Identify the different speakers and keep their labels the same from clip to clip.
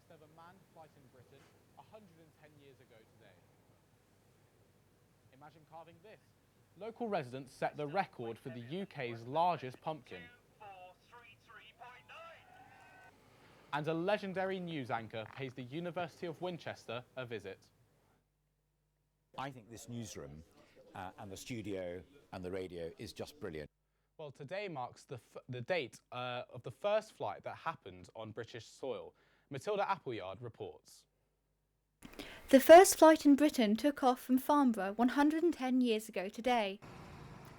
Speaker 1: first ever manned flight in Britain 110 years ago today. Imagine carving this. Local residents set the record for the UK's largest pumpkin. And a legendary news anchor pays the University of Winchester a visit.
Speaker 2: I think this newsroom and the studio and the radio is just brilliant.
Speaker 1: Well, today marks the date of the first flight that happened on British soil. Matilda Appleyard reports.
Speaker 3: The first flight in Britain took off from Farnborough 110 years ago today.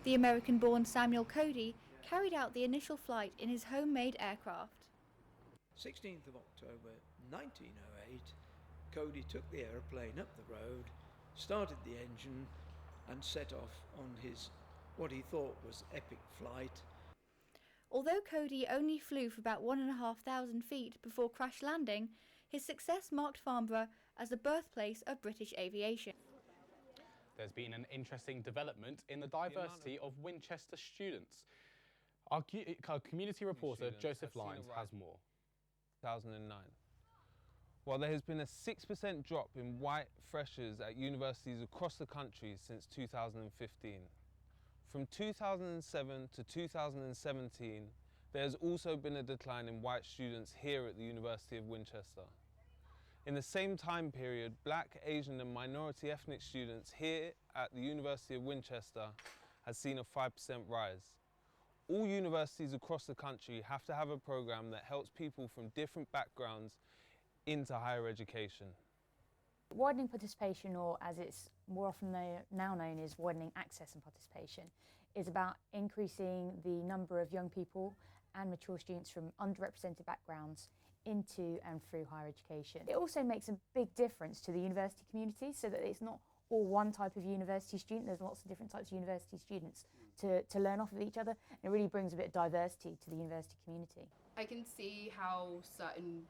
Speaker 3: The American-born Samuel Cody carried out the initial flight in his homemade aircraft.
Speaker 4: 16th of October 1908, Cody took the aeroplane up the road, started the engine and set off on his what he thought was epic flight.
Speaker 3: Although Cody only flew for about 1,500 feet before crash landing, his success marked Farnborough as the birthplace of British aviation.
Speaker 1: There's been an interesting development in the diversity of Winchester students. Our community reporter Joseph Lyons has more.
Speaker 5: 2009. Well, there has been a 6% drop in white freshers at universities across the country since 2015. From 2007 to 2017, there has also been a decline in white students here at the University of Winchester. In the same time period, black, Asian and minority ethnic students here at the University of Winchester has seen a 5% rise. All universities across the country have to have a program that helps people from different backgrounds into higher education.
Speaker 6: Widening participation, or as it's more often now known as widening access and participation, is about increasing the number of young people and mature students from underrepresented backgrounds into and through higher education. It also makes a big difference to the university community, so that it's not all one type of university student. There's lots of different types of university students to learn off of each other. And it really brings a bit of diversity to the university community.
Speaker 7: I can see how certain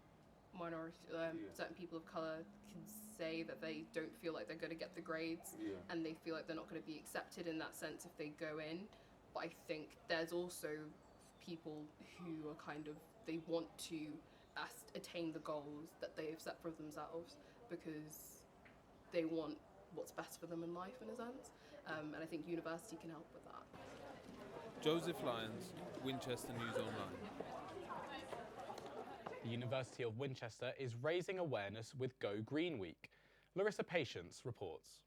Speaker 7: certain people of colour can say that they don't feel like they're going to get the grades, and they feel like they're not going to be accepted in that sense if they go in. But I think there's also people who are they want to attain the goals that they have set for themselves because they want what's best for them in life, in a sense. And I think university can help with that.
Speaker 5: Joseph Lyons, Winchester News Online.
Speaker 1: The University of Winchester is raising awareness with Go Green Week. Larissa Patience reports.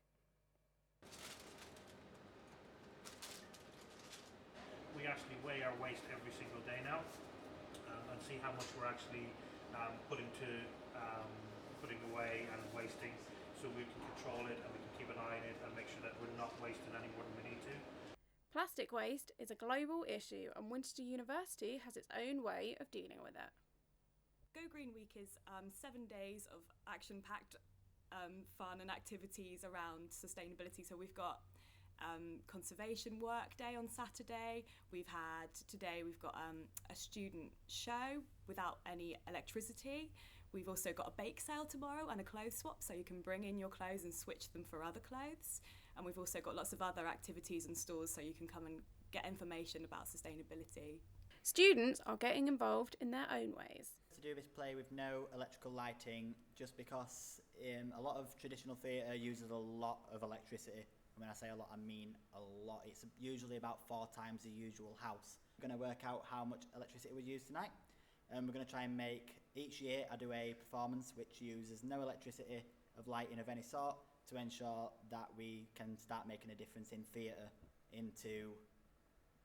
Speaker 8: We actually weigh our waste every single day now and see how much we're actually putting away and wasting, so we can control it and we can keep an eye on it and make sure that we're not wasting any more than we need to.
Speaker 9: Plastic waste is a global issue, and Winchester University has its own way of dealing with it.
Speaker 10: Go Green Week is 7 days of action-packed fun and activities around sustainability. So we've got conservation work day on Saturday. Today we've got a student show without any electricity. We've also got a bake sale tomorrow and a clothes swap, so you can bring in your clothes and switch them for other clothes. And we've also got lots of other activities and stores, so you can come and get information about sustainability.
Speaker 9: Students are getting involved in their own ways.
Speaker 11: To do this play with no electrical lighting, just because a lot of traditional theatre uses a lot of electricity. When I say a lot, I mean a lot. It's usually about 4 times the usual house. We're going to work out how much electricity we use tonight. We're going to try and each year I do a performance which uses no electricity of lighting of any sort to ensure that we can start making a difference in theatre into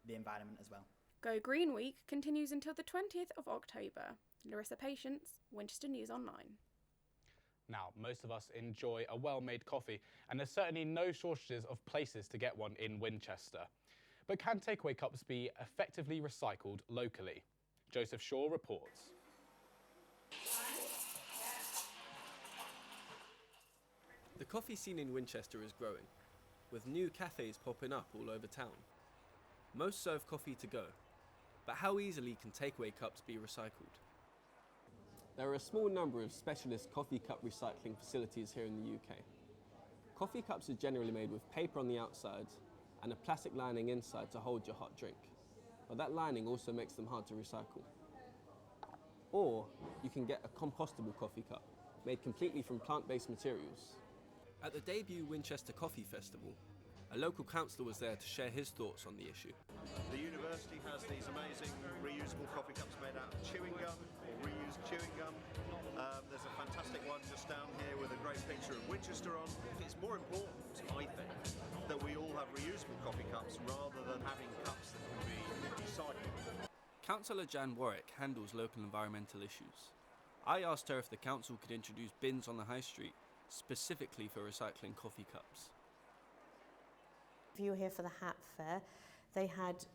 Speaker 11: the environment as well.
Speaker 9: Go Green Week continues until the 20th of October. Larissa Patience, Winchester News Online.
Speaker 1: Now, most of us enjoy a well-made coffee, and there's certainly no shortages of places to get one in Winchester. But can takeaway cups be effectively recycled locally? Joseph Shaw reports.
Speaker 12: The coffee scene in Winchester is growing, with new cafes popping up all over town. Most serve coffee to go, but how easily can takeaway cups be recycled? There are a small number of specialist coffee cup recycling facilities here in the UK. Coffee cups are generally made with paper on the outside and a plastic lining inside to hold your hot drink, but that lining also makes them hard to recycle. Or you can get a compostable coffee cup, made completely from plant-based materials. At the debut Winchester Coffee Festival, a local councillor was there to share his thoughts on the issue.
Speaker 13: The university has these amazing reusable coffee cups made out of chewing gum, or reused chewing gum. There's a fantastic one just down here with a great picture of Winchester on. It's more important, I think, that we all have reusable coffee cups rather than having cups that can be recycled.
Speaker 12: Councillor Jan Warwick handles local environmental issues. I asked her if the council could introduce bins on the high street specifically for recycling coffee cups.
Speaker 14: If you were here for the Hat Fair, they had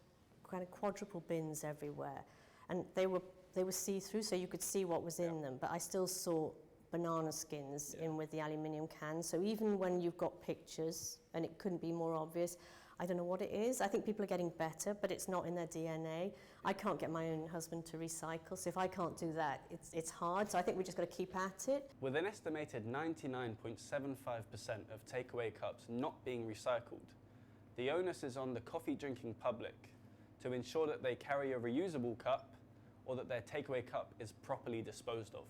Speaker 14: kind of quadruple bins everywhere, and they were see-through, so you could see what was in them, but I still saw banana skins in with the aluminium cans. So even when you've got pictures and it couldn't be more obvious, I don't know what it is. I think people are getting better, but it's not in their DNA. I can't get my own husband to recycle, so if I can't do that, it's hard. So I think we just got to keep at it.
Speaker 1: With an estimated 99.75% of takeaway cups not being recycled, the onus is on the coffee drinking public to ensure that they carry a reusable cup or that their takeaway cup is properly disposed of.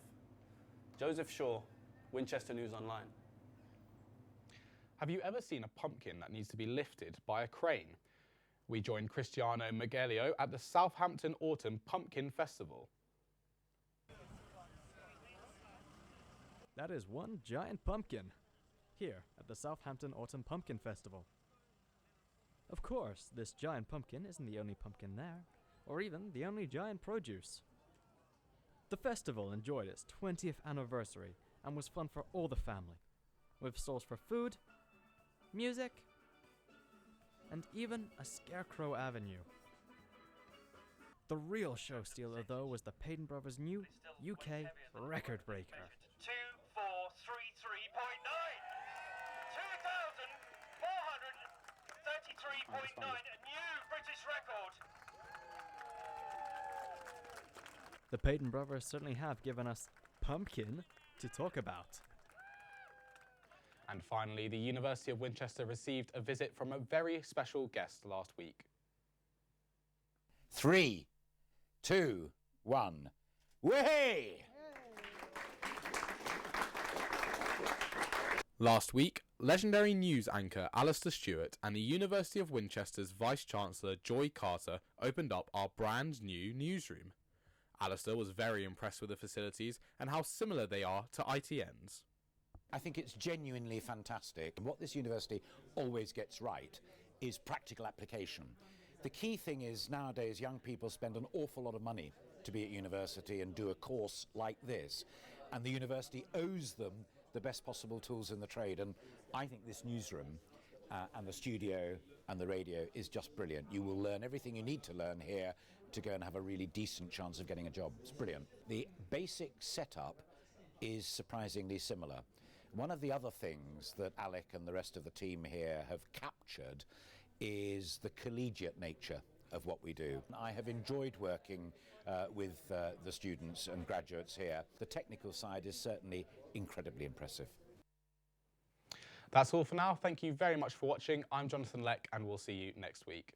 Speaker 1: Joseph Shaw, Winchester News Online. Have you ever seen a pumpkin that needs to be lifted by a crane? We joined Cristiano Magelio at the Southampton Autumn Pumpkin Festival.
Speaker 15: That is one giant pumpkin here at the Southampton Autumn Pumpkin Festival. Of course, this giant pumpkin isn't the only pumpkin there, or even the only giant produce. The festival enjoyed its 20th anniversary and was fun for all the family, with stalls for food, music, and even a Scarecrow Avenue. The real show stealer, though, was the Payton Brothers' new UK record breaker.
Speaker 16: 2433.9! 2,433.9, a new British record!
Speaker 15: The Payton Brothers certainly have given us pumpkin to talk about.
Speaker 1: And finally, the University of Winchester received a visit from a very special guest last week.
Speaker 2: 3, 2, 1. Way!
Speaker 1: Last week, legendary news anchor Alistair Stewart and the University of Winchester's Vice-Chancellor Joy Carter opened up our brand new newsroom. Alistair was very impressed with the facilities and how similar they are to ITN's.
Speaker 2: I think it's genuinely fantastic. And what this university always gets right is practical application. The key thing is nowadays young people spend an awful lot of money to be at university and do a course like this. And the university owes them the best possible tools in the trade. And I think this newsroom and the studio and the radio is just brilliant. You will learn everything you need to learn here to go and have a really decent chance of getting a job. It's brilliant. The basic setup is surprisingly similar. One of the other things that Alec and the rest of the team here have captured is the collegiate nature of what we do. I have enjoyed working with the students and graduates here. The technical side is certainly incredibly impressive.
Speaker 1: That's all for now. Thank you very much for watching. I'm Jonathan Leck and we'll see you next week.